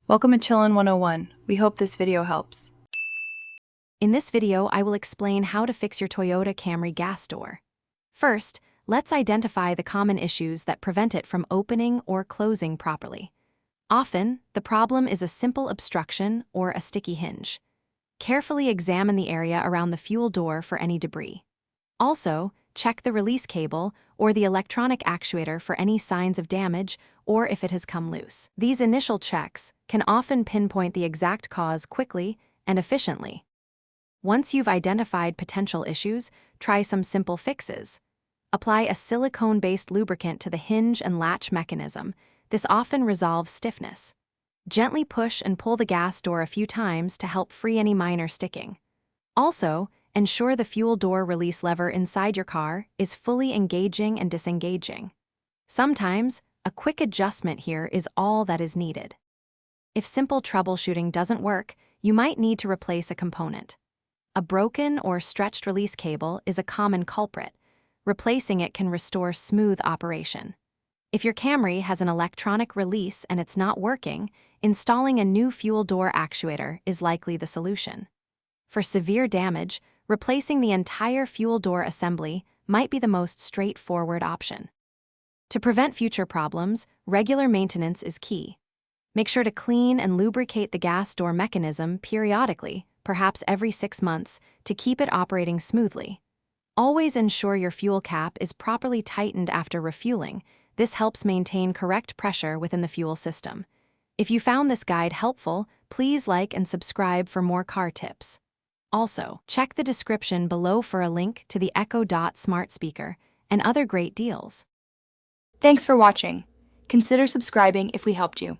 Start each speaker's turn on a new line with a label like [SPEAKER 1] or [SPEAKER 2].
[SPEAKER 1] Welcome to Chillin' 101. We hope this video helps.
[SPEAKER 2] In this video, I will explain how to fix your Toyota Camry gas door. First, let's identify the common issues that prevent it from opening or closing properly. Often, the problem is a simple obstruction or a sticky hinge. Carefully examine the area around the fuel door for any debris. Also, check the release cable or the electronic actuator for any signs of damage or if it has come loose. These initial checks can often pinpoint the exact cause quickly and efficiently. Once you've identified potential issues, try some simple fixes. Apply a silicone-based lubricant to the hinge and latch mechanism. This often resolves stiffness. Gently push and pull the gas door a few times to help free any minor sticking. Also, ensure the fuel door release lever inside your car is fully engaging and disengaging. Sometimes, a quick adjustment here is all that is needed. If simple troubleshooting doesn't work, you might need to replace a component. A broken or stretched release cable is a common culprit. Replacing it can restore smooth operation. If your Camry has an electronic release and it's not working, installing a new fuel door actuator is likely the solution. For severe damage, replacing the entire fuel door assembly might be the most straightforward option. To prevent future problems, regular maintenance is key. Make sure to clean and lubricate the gas door mechanism periodically, perhaps every 6 months, to keep it operating smoothly. Always ensure your fuel cap is properly tightened after refueling. This helps maintain correct pressure within the fuel system. If you found this guide helpful, please like and subscribe for more car tips. Also, check the description below for a link to the Echo Dot smart speaker and other great deals.
[SPEAKER 3] Thanks for watching. Consider subscribing if we helped you.